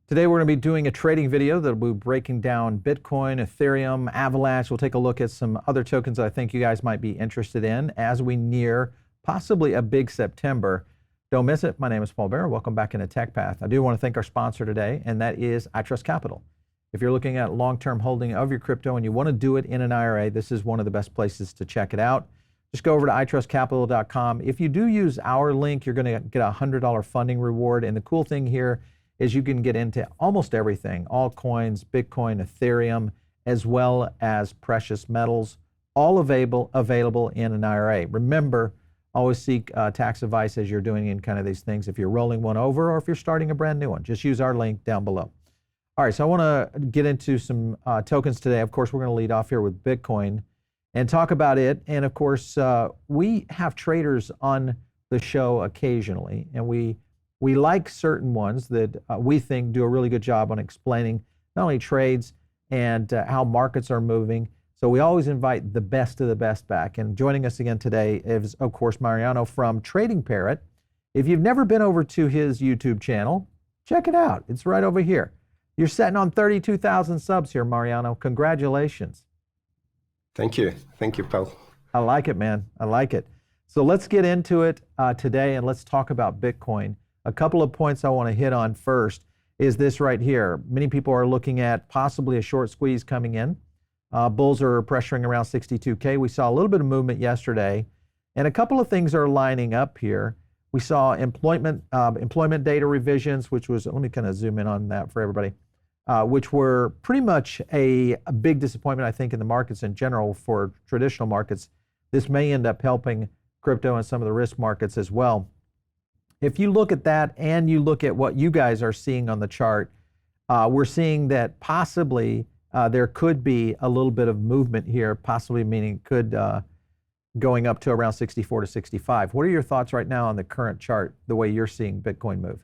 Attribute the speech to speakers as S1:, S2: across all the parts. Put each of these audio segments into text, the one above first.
S1: Today we're going to be doing a trading video that will be breaking down Bitcoin, Ethereum, Avalanche. We'll take a look at some other tokens that I think you guys might be interested in as we near possibly a big September. Don't miss it. My name is Paul Bear. Welcome back into Tech Path. I do want to thank our sponsor today, and that is iTrust Capital. If you're looking at long-term holding of your crypto and you want to do it in an IRA, this is one of the best places to check it out. Just go over to itrustcapital.com. If you do use our link, you're going to get a $100 funding reward. And the cool thing here is you can get into almost everything: altcoins, Bitcoin, Ethereum, as well as precious metals, all available in an IRA. Remember, always seek tax advice as you're doing in kind of these things, if you're rolling one over or if you're starting a brand new one. Just use our link down below. All right, so I want to get into some tokens today. Of course, we're going to lead off here with Bitcoin and talk about it. And of course, we have traders on the show occasionally, and we like certain ones that we think do a really good job on explaining not only trades and how markets are moving. So we always invite the best of the best back. And joining us again today is, of course, Mariano from Trading Parrot. If you've never been over to his YouTube channel, check it out. It's right over here. You're sitting on 32,000 subs here, Mariano. Congratulations.
S2: Thank you. Thank you, Paul.
S1: I like it, man. I like it. So let's get into it today, and let's talk about Bitcoin. A couple of points I want to hit on first is this right here. Many people are looking at possibly a short squeeze coming in. Bulls are pressuring around 62K. We saw a little bit of movement yesterday, and a couple of things are lining up here. We saw employment data revisions, which was, let me kind of zoom in on that for everybody, which were pretty much a big disappointment, I think, in the markets in general for traditional markets. This may end up helping crypto and some of the risk markets as well. If you look at that and you look at what you guys are seeing on the chart, we're seeing that possibly there could be a little bit of movement here, possibly meaning could going up to around 64 to 65. What are your thoughts right now on the current chart, the way you're seeing Bitcoin move?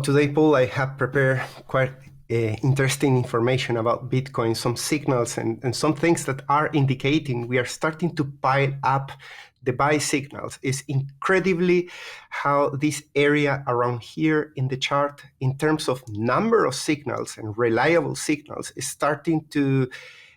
S2: Today, Paul, I have prepared quite interesting information about Bitcoin, some signals and some things that are indicating we are starting to pile up the buy signals. Is incredibly how this area around here in the chart, in terms of number of signals and reliable signals, is starting to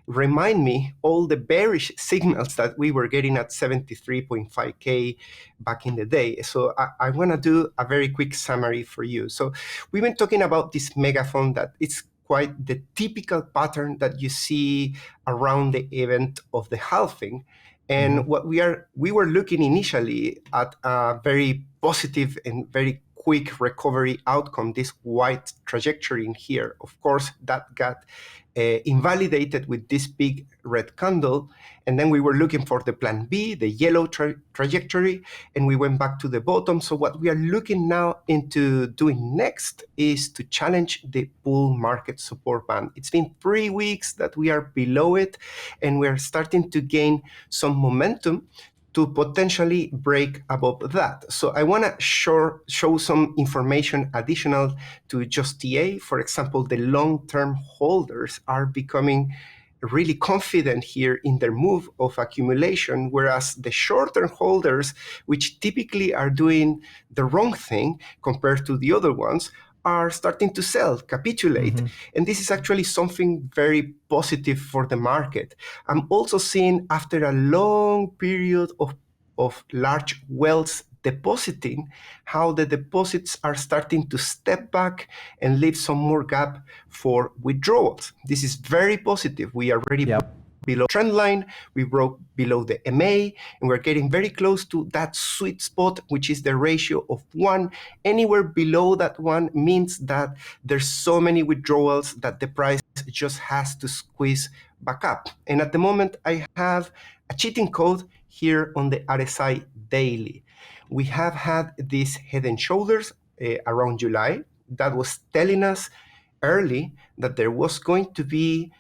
S2: remind me all the bearish signals that we were getting at 73.5K back in the day. So I want to do a very quick summary for you. So we've been talking about this megaphone that it's quite the typical pattern that you see around the event of the halving. And what we were looking initially at a very positive and very quick recovery outcome, this white trajectory in here. Of course, that got invalidated with this big red candle. And then we were looking for the plan B, the yellow trajectory, and we went back to the bottom. So what we are looking now into doing next is to challenge the bull market support band. It's been 3 weeks that we are below it, and we're starting to gain some momentum to potentially break above that. So I want to show some information additional to just TA. For example, the long-term holders are becoming really confident here in their move of accumulation, whereas the short-term holders, which typically are doing the wrong thing compared to the other ones, are starting to sell, capitulate. And this is actually something very positive for the market. I'm also seeing, after a long period of large wealth depositing, how the deposits are starting to step back and leave some more gap for withdrawals. This is very positive. We are already below trend line, we broke below the MA, and we're getting very close to that sweet spot, which is the ratio of 1. Anywhere below that 1 means that there's so many withdrawals that the price just has to squeeze back up. And at the moment, I have a cheating code here on the RSI daily. We have had these head and shoulders around July that was telling us early that there was going to be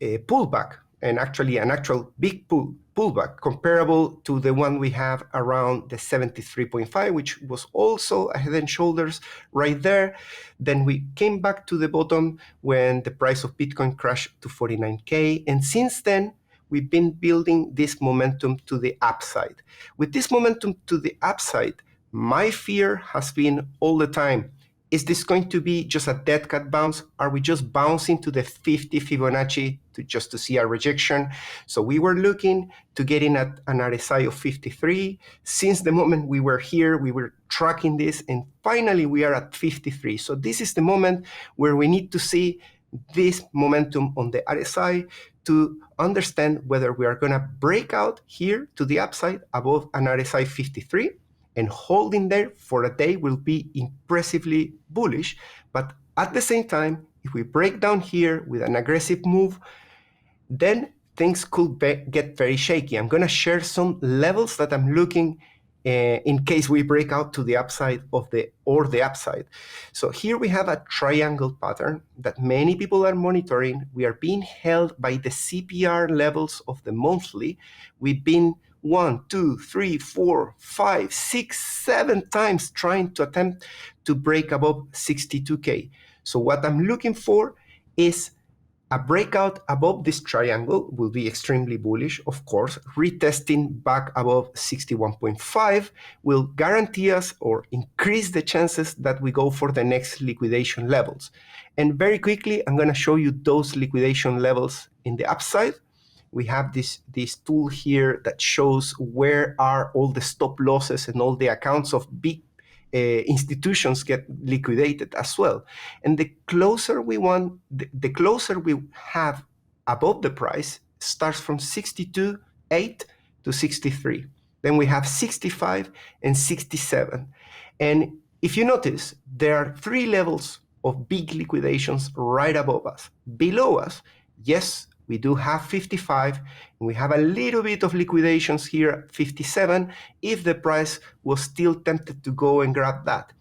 S2: a pullback, and actually an actual big pullback comparable to the one we have around the 73.5, which was also a head and shoulders right there. Then we came back to the bottom when the price of Bitcoin crashed to 49K. And since then, we've been building this momentum to the upside. With this momentum to the upside, my fear has been all the time, is this going to be just a dead cat bounce? Are we just bouncing to the 50 Fibonacci just to see a rejection? So we were looking to get in at an RSI of 53. Since the moment we were here, we were tracking this, and finally we are at 53. So this is the moment where we need to see this momentum on the RSI to understand whether we are going to break out here to the upside above an RSI 53. And holding there for a day will be impressively bullish. But at the same time, if we break down here with an aggressive move, then things could get very shaky. I'm going to share some levels that I'm looking in case we break out to the upside of the upside. So here we have a triangle pattern that many people are monitoring. We are being held by the CPR levels of the monthly. We've been 1, 2, 3, 4, 5, 6, 7 times trying to attempt to break above 62K. So what I'm looking for is a breakout above this triangle will be extremely bullish, of course. Retesting back above 61.5 will guarantee us or increase the chances that we go for the next liquidation levels. And very quickly, I'm going to show you those liquidation levels in the upside. We have this tool here that shows where are all the stop losses and all the accounts of big institutions get liquidated as well. And the closer we want, the closer we have above the price starts from 62.8 to 63. Then we have 65 and 67. And if you notice, there are 3 levels of big liquidations right above us. Below us, yes, we do have 55, and we have a little bit of liquidations here at 57 if the price was still tempted to go and grab that.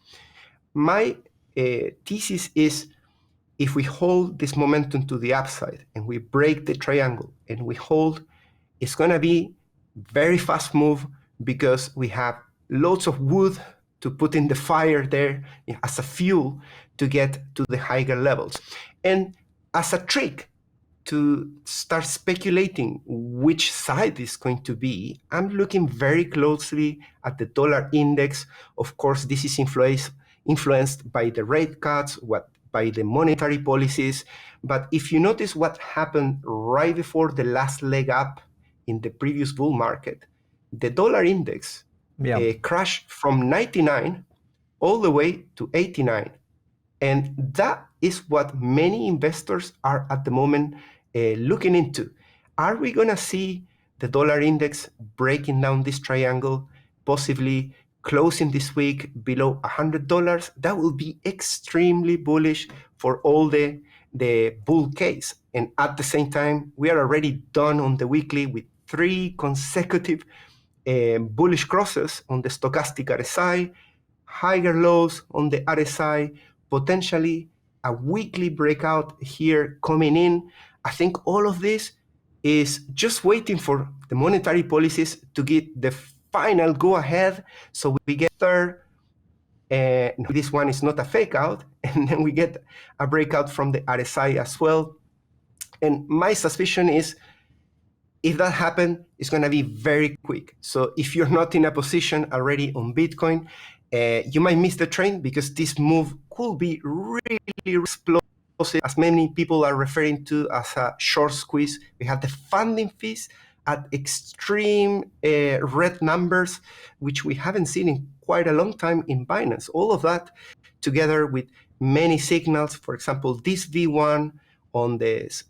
S2: My thesis is if we hold this momentum to the upside and we break the triangle and we hold, it's going to be very fast move because we have lots of wood to put in the fire there as a fuel to get to the higher levels. And as a trick, to start speculating which side is going to be, I'm looking very closely at the dollar index. Of course, this is influenced by the rate cuts, by the monetary policies. But if you notice what happened right before the last leg up in the previous bull market, the dollar index crashed from 99 all the way to 89. And that is what many investors are at the moment looking into. Are we going to see the dollar index breaking down this triangle, possibly closing this week below $100? That will be extremely bullish for all the bull case. And at the same time, we are already done on the weekly with 3 consecutive bullish crosses on the stochastic RSI, higher lows on the RSI, potentially a weekly breakout here coming in. I think all of this is just waiting for the monetary policies to get the final go ahead. So we get third, and this one is not a fake out, and then we get a breakout from the RSI as well. And my suspicion is if that happens, it's going to be very quick. So if you're not in a position already on Bitcoin, you might miss the train because this move could be really explosive, as many people are referring to as a short squeeze. We have the funding fees at extreme red numbers, which we haven't seen in quite a long time in Binance. All of that together with many signals, for example, this V1 on this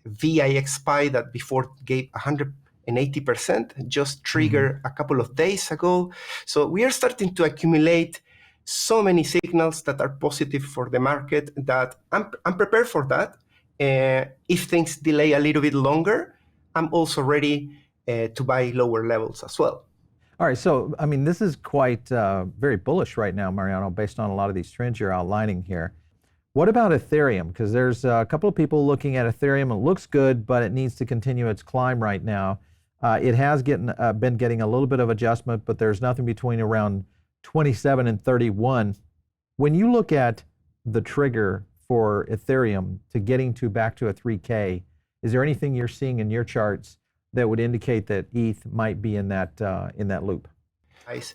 S2: VIX SPY that before gave 180%, just triggered a couple of days ago. So we are starting to accumulate so many signals that are positive for the market that I'm prepared for that. If things delay a little bit longer, I'm also ready to buy lower levels as well.
S1: All right, so I mean, this is quite very bullish right now, Mariano, based on a lot of these trends you're outlining here. What about Ethereum? Because there's a couple of people looking at Ethereum. It looks good, but it needs to continue its climb right now. It has been getting a little bit of adjustment, but there's nothing between around 27 and 31. When you look at the trigger for Ethereum to getting back to a 3K, is there anything you're seeing in your charts that would indicate that ETH might be in that loop?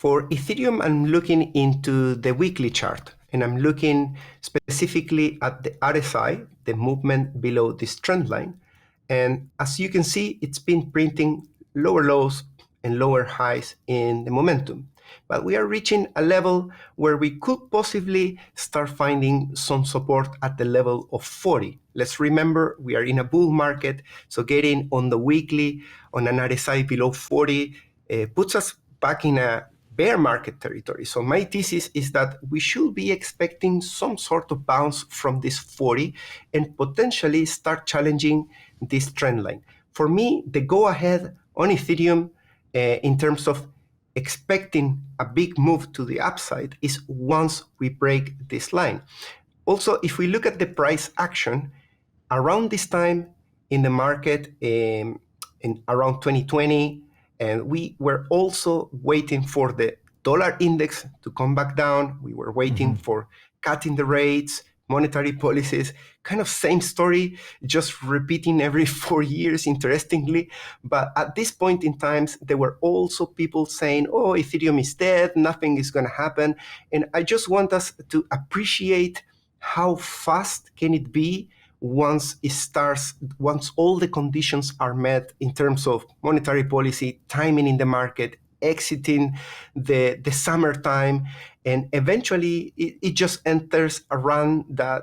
S2: For Ethereum, I'm looking into the weekly chart. and I'm looking specifically at the RSI, the movement below this trend line. And as you can see, it's been printing lower lows and lower highs in the momentum. But we are reaching a level where we could possibly start finding some support at the level of 40. Let's remember, we are in a bull market, so getting on the weekly on an RSI below 40 puts us back in a bear market territory. So my thesis is that we should be expecting some sort of bounce from this 40 and potentially start challenging this trend line. For me, the go ahead on Ethereum in terms of expecting a big move to the upside is once we break this line. Also, if we look at the price action, around this time in the market, in around 2020, and we were also waiting for the dollar index to come back down. We were waiting for cutting the rates, monetary policies, kind of same story, just repeating every 4 years, interestingly. But at this point in time, there were also people saying, oh, Ethereum is dead, nothing is going to happen. And I just want us to appreciate how fast can it be once it starts, once all the conditions are met in terms of monetary policy, timing in the market, exiting the summertime, and eventually it just enters a run that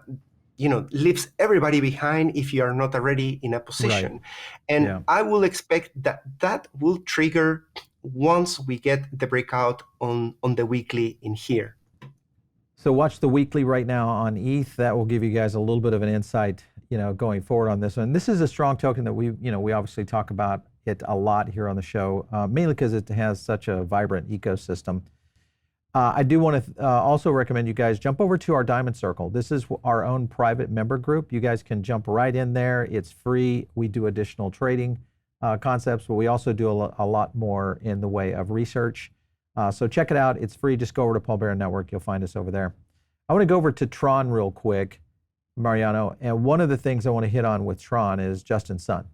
S2: leaves everybody behind if you are not already in a position.
S1: Right.
S2: And
S1: Yeah.
S2: I will expect that will trigger once we get the breakout on the weekly in here.
S1: So watch the weekly right now on ETH. That will give you guys a little bit of an insight, going forward on this one. This is a strong token that we obviously talk about it a lot here on the show, mainly because it has such a vibrant ecosystem. I do want to also recommend you guys jump over to our Diamond Circle. This is our own private member group. You guys can jump right in there. It's free. We do additional trading concepts, but we also do a lot more in the way of research. So check it out. It's free. Just go over to Paul Barron Network. You'll find us over there. I want to go over to TRON real quick, Mariano. And one of the things I want to hit on with TRON is Justin Sun.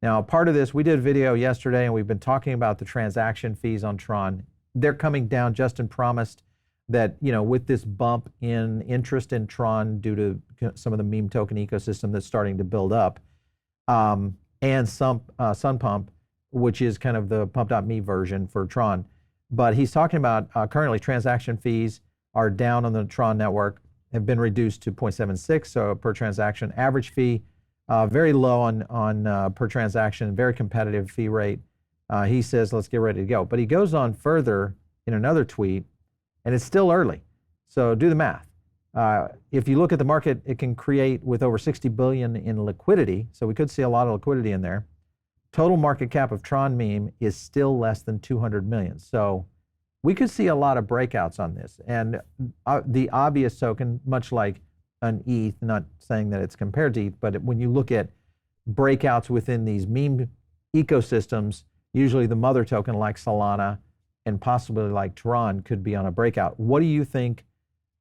S1: Now, part of this, we did a video yesterday, and we've been talking about the transaction fees on TRON. They're coming down. Justin promised that, with this bump in interest in TRON due to some of the meme token ecosystem that's starting to build up, and some Sunpump, which is kind of the pump.me version for TRON. But he's talking about currently transaction fees are down on the TRON network, have been reduced to 0.76 so per transaction. Average fee, very low on per transaction, very competitive fee rate. He says, let's get ready to go. But he goes on further in another tweet, and it's still early. So do the math. If you look at the market, it can create with over 60 billion in liquidity. So we could see a lot of liquidity in there. Total market cap of TRON meme is still less than 200 million. So we could see a lot of breakouts on this. And the obvious token, much like an ETH, not saying that it's compared to ETH, but when you look at breakouts within these meme ecosystems, usually the mother token like Solana and possibly like TRON could be on a breakout. What do you think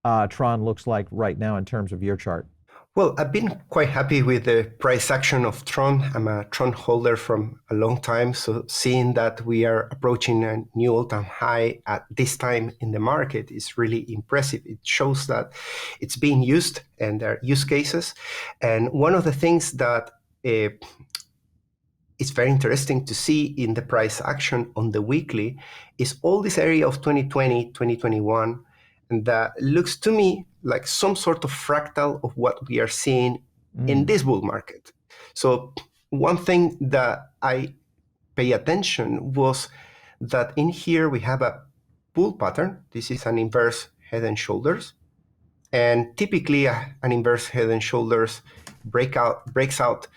S1: TRON looks like right now in terms of your chart?
S2: Well, I've been quite happy with the price action of TRON. I'm a TRON holder from a long time, so seeing that we are approaching a new all-time high at this time in the market is really impressive. It shows that it's being used and there are use cases. And one of the things that it's very interesting to see in the price action on the weekly is all this area of 2020, 2021, and that looks to me like some sort of fractal of what we are seeing in this bull market. So one thing that I pay attention was that in here we have a bull pattern. This is an inverse head and shoulders. And typically an inverse head and shoulders breaks out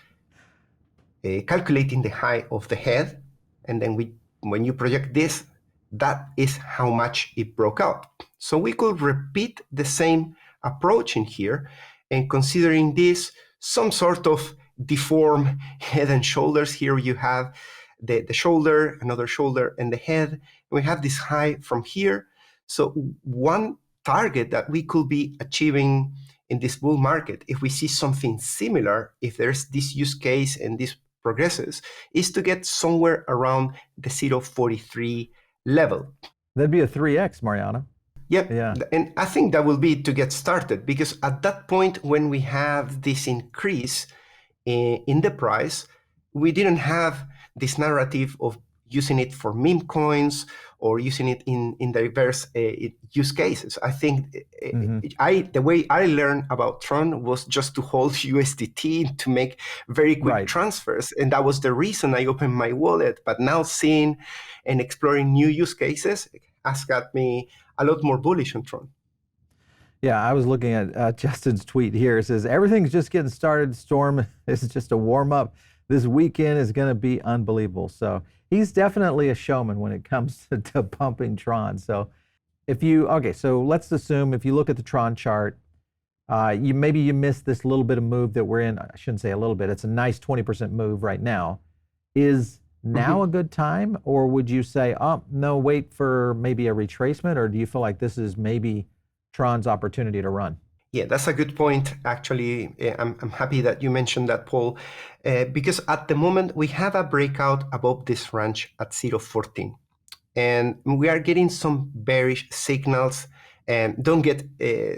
S2: calculating the height of the head, and then when you project this, that is how much it broke out. So we could repeat the same approach in here, and considering this some sort of deformed head and shoulders. Here you have the shoulder, another shoulder, and the head. And we have this high from here. So one target that we could be achieving in this bull market, if we see something similar, if there's this use case and this progresses, is to get somewhere around the 0.43 level.
S1: That'd be a 3x, Mariano.
S2: Yep.
S1: Yeah.
S2: And I think that will be to get started, because at that point, when we have this increase in the price, we didn't have this narrative of using it for meme coins or using it in diverse use cases. I think the way I learned about Tron was just to hold USDT to make very quick
S1: Right.
S2: transfers. And that was the reason I opened my wallet. But now seeing and exploring new use cases has got me a lot more bullish on Tron.
S1: Yeah, I was looking at Justin's tweet here. It says, everything's just getting started. Storm is just a warm up. This weekend is going to be unbelievable. So he's definitely a showman when it comes to pumping Tron. So okay, so let's assume if you look at the Tron chart, maybe you missed this little bit of move that we're in. I shouldn't say a little bit. It's a nice 20% move right now. Is now a good time, or would you say, oh, no, wait for maybe a retracement, or do you feel like this is maybe Tron's opportunity to run?
S2: Yeah, that's a good point. Actually, I'm happy that you mentioned that, Paul, because at the moment we have a breakout above this range at 0.14, and we are getting some bearish signals. And don't get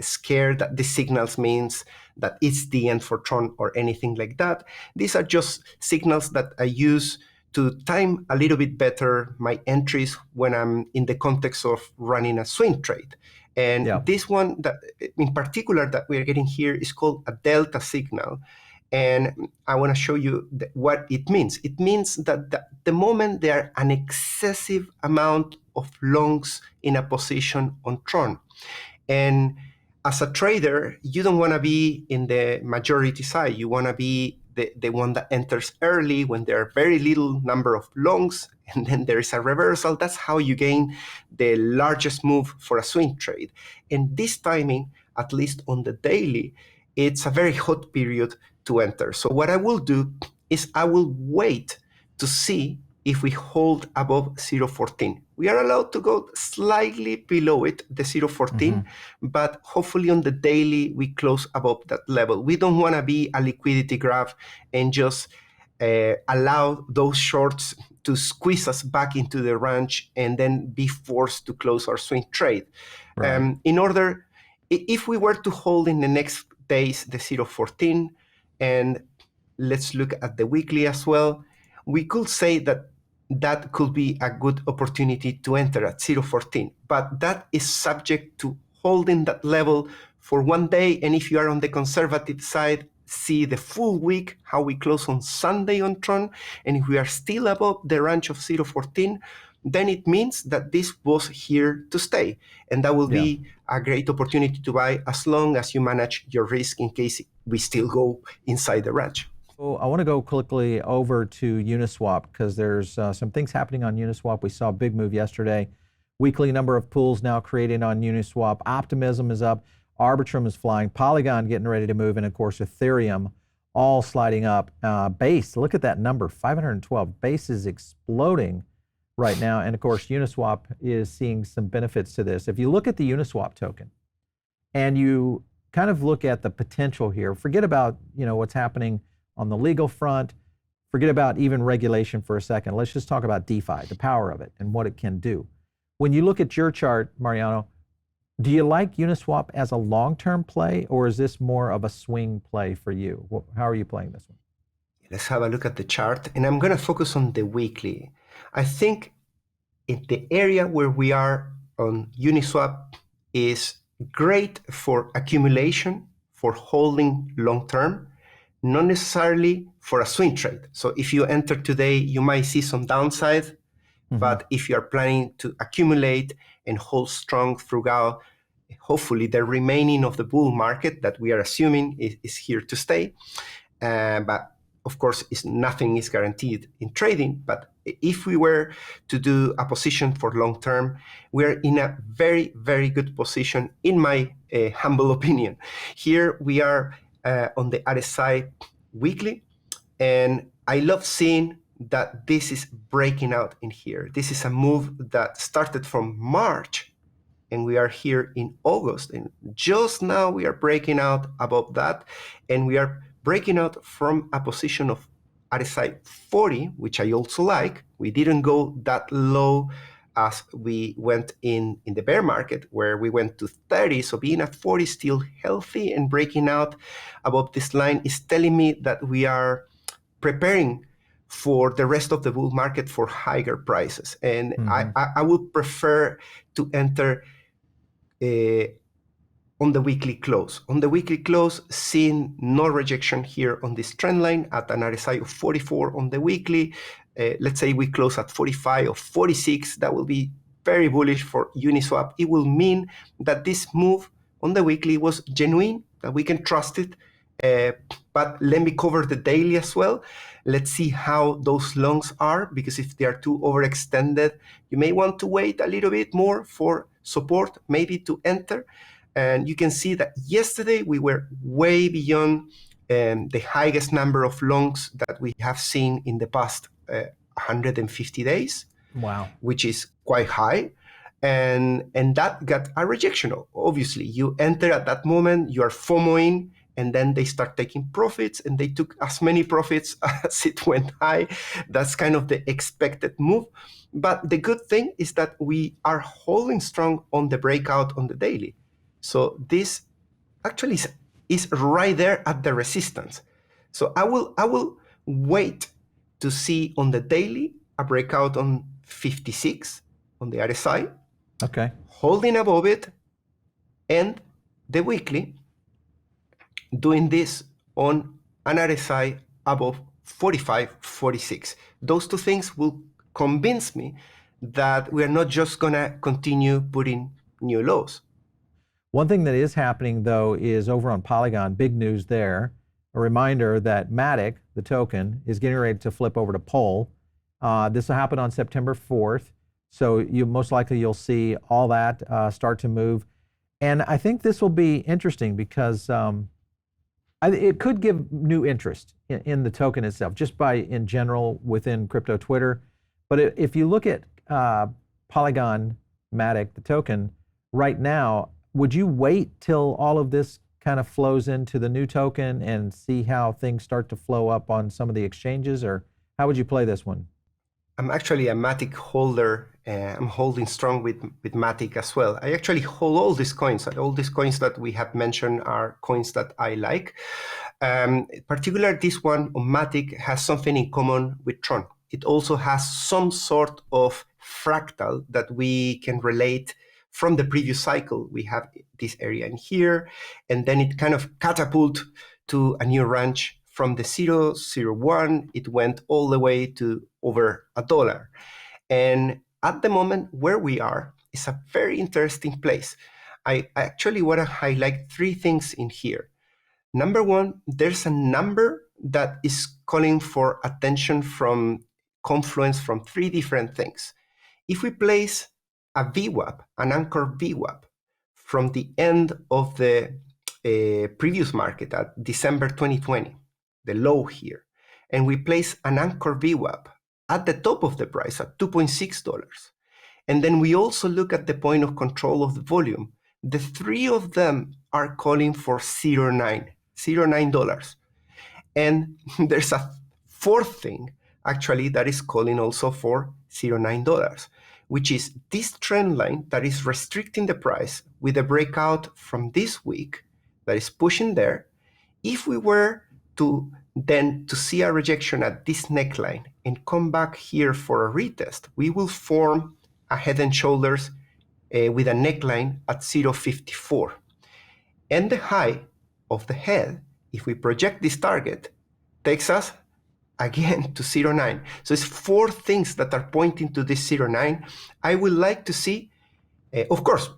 S2: scared that this signals means that it's the end for Tron or anything like that. These are just signals that I use to time a little bit better my entries when I'm in the context of running a swing trade. And this one that in particular that we're getting here is called a delta signal. And I want to show you what it means. It means that the moment there are an excessive amount of longs in a position on Tron. And as a trader, you don't want to be in the majority side. You want to be the one that enters early when there are very little number of longs, and then there is a reversal. That's how you gain the largest move for a swing trade. And this timing, at least on the daily, it's a very hot period to enter. So what I will do is I will wait to see if we hold above 0.14. We are allowed to go slightly below it, the 0.14, but hopefully on the daily we close above that level. We don't want to be a liquidity graph and just allow those shorts to squeeze us back into the range and then be forced to close our swing trade.
S1: Right.
S2: If we were to hold in the next days the 0.14, and let's look at the weekly as well, we could say that that could be a good opportunity to enter at 0.14, but that is subject to holding that level for one day. And if you are on the conservative side, see the full week, how we close on Sunday on Tron. And if we are still above the range of 0.14, then it means that this was here to stay. And that will be a great opportunity to buy as long as you manage your risk in case we still go inside the range.
S1: So I want to go quickly over to Uniswap because there's some things happening on Uniswap. We saw a big move yesterday. Weekly number of pools now created on Uniswap. Optimism is up. Arbitrum is flying. Polygon getting ready to move. And of course, Ethereum all sliding up. Base, look at that number, 512. Base is exploding right now. And of course, Uniswap is seeing some benefits to this. If you look at the Uniswap token and you kind of look at the potential here, forget about what's happening on the legal front, forget about even regulation for a second. Let's just talk about DeFi, the power of it and what it can do. When you look at your chart, Mariano, do you like Uniswap as a long-term play, or is this more of a swing play for you? How are you playing this one?
S2: Let's have a look at the chart, and I'm going to focus on the weekly. I think in the area where we are on Uniswap is great for accumulation, for holding long-term, not necessarily for a swing trade. So if you enter today, you might see some downside, but if you're planning to accumulate and hold strong throughout, hopefully the remaining of the bull market that we are assuming is here to stay. But of course, nothing is guaranteed in trading. But if we were to do a position for long term, we're in a very, very good position, in my humble opinion. Here we are on the RSI weekly, and I love seeing that this is breaking out in here. This is a move that started from March, and we are here in August, and just now we are breaking out above that, and we are breaking out from a position of RSI 40, which I also like. We didn't go that low as we went in the bear market, where we went to 30. So being at 40 still healthy and breaking out above this line is telling me that we are preparing for the rest of the bull market for higher prices. And I would prefer to enter on the weekly close. On the weekly close, seeing no rejection here on this trend line at an RSI of 44 on the weekly. Let's say we close at 45 or 46, that will be very bullish for Uniswap. It will mean that this move on the weekly was genuine, that we can trust it. But let me cover the daily as well. Let's see how those longs are, because if they are too overextended, you may want to wait a little bit more for support, maybe to enter. And you can see that yesterday we were way beyond the highest number of longs that we have seen in the past 150 days.
S1: Wow.
S2: Which is quite high. And that got a rejection. Obviously, you enter at that moment, you are FOMOing, and then they start taking profits, and they took as many profits as it went high. That's kind of the expected move. But the good thing is that we are holding strong on the breakout on the daily. So this actually is right there at the resistance. So I will wait to see on the daily a breakout on 56 on the RSI.
S1: Okay.
S2: Holding above it, and the weekly doing this on an RSI above 45, 46. Those two things will convince me that we are not just gonna continue putting new lows.
S1: One thing that is happening, though, is over on Polygon, big news there. A reminder that Matic, the token, is getting ready to flip over to Pol. This will happen on September 4th. So most likely you'll see all that start to move. And I think this will be interesting because it could give new interest in the token itself, just by in general within crypto Twitter. But if you look at Polygon Matic, the token, right now, would you wait till all of this kind of flows into the new token and see how things start to flow up on some of the exchanges, or how would you play this one?
S2: I'm actually a Matic holder. I'm holding strong with Matic as well. I actually hold all these coins. All these coins that we have mentioned are coins that I like. Particularly this one on Matic has something in common with TRON. It also has some sort of fractal that we can relate from the previous cycle. We have this area in here, and then it kind of catapult to a new range from the 0.01. It went all the way to over $1. And at the moment where we are is a very interesting place. I actually want to highlight three things in here. Number one, there's a number that is calling for attention from confluence from three different things. If we place a VWAP, an anchor VWAP, from the end of the previous market at December 2020, the low here, and we place an anchor VWAP at the top of the price at $2.6, and then we also look at the point of control of the volume, the three of them are calling for $0.9. And there's a fourth thing actually that is calling also for $0.9, which is this trend line that is restricting the price with a breakout from this week that is pushing there. If we were to see a rejection at this neckline and come back here for a retest, we will form a head and shoulders with a neckline at 0.54. And the high of the head, if we project this target, takes us again to 0.9. So it's four things that are pointing to this 0.9. I would like to see, of course,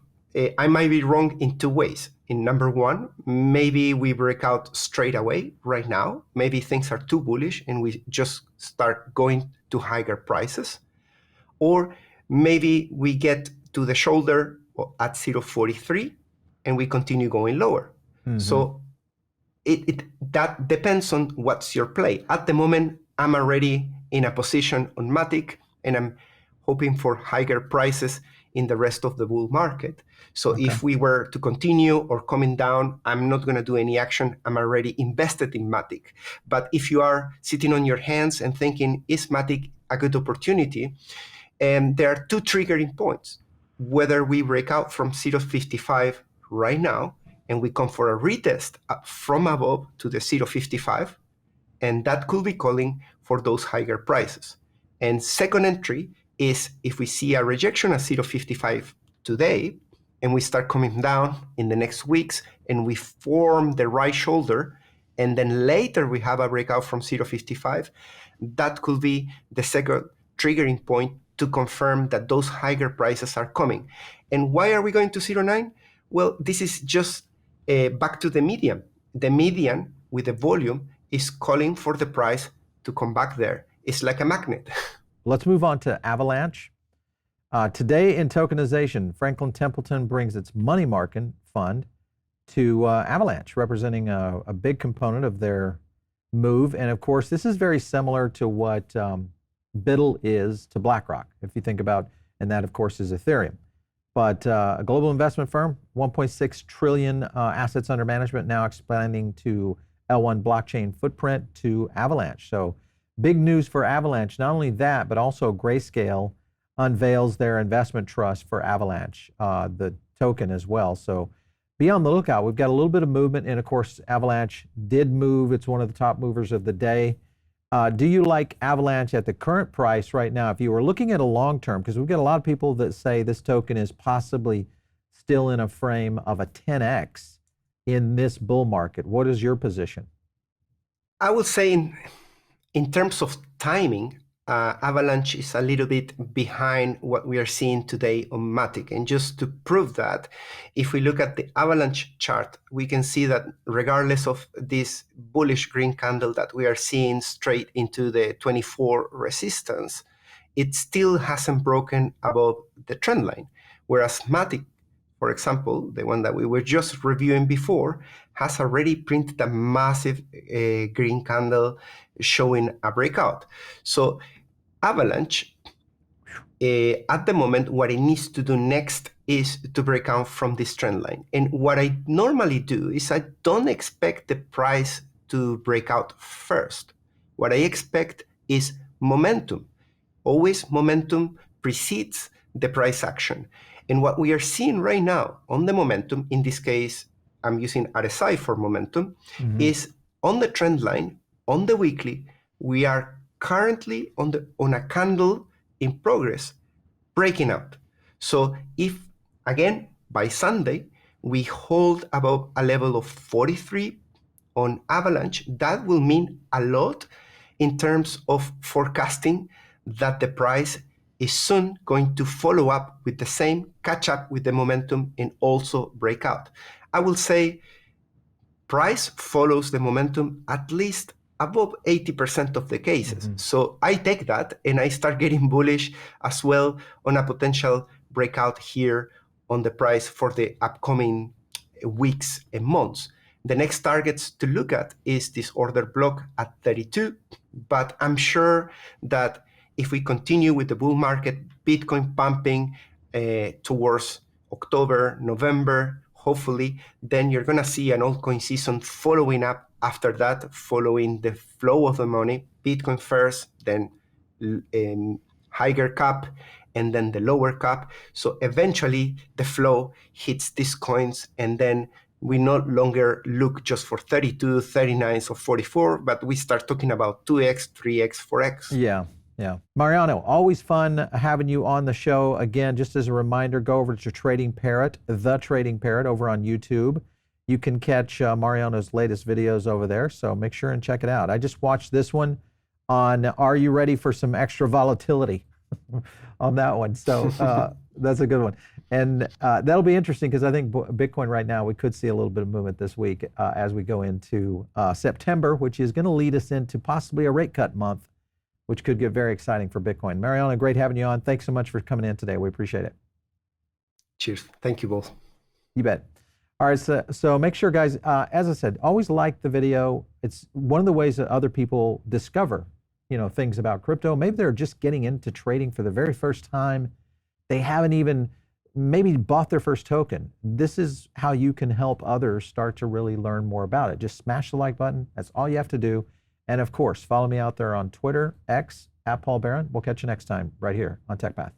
S2: I might be wrong in two ways. In number one, maybe we break out straight away right now. Maybe things are too bullish and we just start going to higher prices. Or maybe we get to the shoulder at 0.43 and we continue going lower. Mm-hmm. So that depends on what's your play. At the moment, I'm already in a position on Matic, and I'm hoping for higher prices in the rest of the bull market. So if we were to continue or coming down, I'm not going to do any action. I'm already invested in Matic. But if you are sitting on your hands and thinking, is Matic a good opportunity? And there are two triggering points. Whether we break out from 0.55 right now and we come for a retest from above to the 0.55, and that could be calling for those higher prices. And second entry is if we see a rejection at 0.55 today, and we start coming down in the next weeks, and we form the right shoulder, and then later we have a breakout from 0.55, that could be the second triggering point to confirm that those higher prices are coming. And why are we going to 0.9? Well, this is just back to the median. The median with the volume is calling for the price to come back there. It's like a magnet.
S1: Let's move on to Avalanche. Today in tokenization, Franklin Templeton brings its money market fund to Avalanche, representing a big component of their move. And of course, this is very similar to what BUIDL is to BlackRock, if you think about, and that of course is Ethereum. But a global investment firm, 1.6 trillion assets under management, now expanding to L1 blockchain footprint to Avalanche. So big news for Avalanche. Not only that, but also Grayscale unveils their investment trust for Avalanche, the token as well. So be on the lookout. We've got a little bit of movement, and of course, Avalanche did move. It's one of the top movers of the day. Do you like Avalanche at the current price right now? If you were looking at a long term, because we've got a lot of people that say this token is possibly still in a frame of a 10x in this bull market. What is your position?
S2: I would say in terms of timing, Avalanche is a little bit behind what we are seeing today on Matic. And just to prove that, if we look at the Avalanche chart, we can see that regardless of this bullish green candle that we are seeing straight into the 24 resistance, it still hasn't broken above the trend line. Whereas Matic, for example, the one that we were just reviewing before, has already printed a massive green candle showing a breakout. So Avalanche, at the moment, what it needs to do next is to break out from this trend line. And what I normally do is I don't expect the price to break out first. What I expect is momentum. Always momentum precedes the price action. And what we are seeing right now on the momentum, in this case, I'm using RSI for momentum, is on the trend line, on the weekly, we are currently on a candle in progress, breaking out. So if, again, by Sunday, we hold above a level of 43 on Avalanche, that will mean a lot in terms of forecasting that the price is soon going to follow up with the same, catch up with the momentum, and also break out. I will say price follows the momentum at least above 80% of the cases. So I take that and I start getting bullish as well on a potential breakout here on the price for the upcoming weeks and months. The next targets to look at is this order block at 32, but I'm sure that if we continue with the bull market, Bitcoin pumping towards October, November, hopefully, then you're going to see an altcoin season following up after that, following the flow of the money, Bitcoin first, then higher cap, and then the lower cap. So eventually the flow hits these coins, and then we no longer look just for 32, 39, or 44, but we start talking about 2x, 3x, 4x.
S1: Yeah. Yeah. Mariano, always fun having you on the show. Again, just as a reminder, go over to Trading Parrot, The Trading Parrot, over on YouTube. You can catch Mariano's latest videos over there, so make sure and check it out. I just watched this one on Are You Ready for Some Extra Volatility on that one. So that's a good one. And that'll be interesting because I think Bitcoin right now, we could see a little bit of movement this week as we go into September, which is going to lead us into possibly a rate cut month, which could get very exciting for Bitcoin. Mariano, great having you on. Thanks so much for coming in today. We appreciate it.
S2: Cheers. Thank you both.
S1: You bet. All right, so make sure, guys, as I said, always like the video. It's one of the ways that other people discover, things about crypto. Maybe they're just getting into trading for the very first time. They haven't even maybe bought their first token. This is how you can help others start to really learn more about it. Just smash the like button. That's all you have to do. And of course, follow me out there on Twitter, X, @PaulBaron. We'll catch you next time right here on TechPath.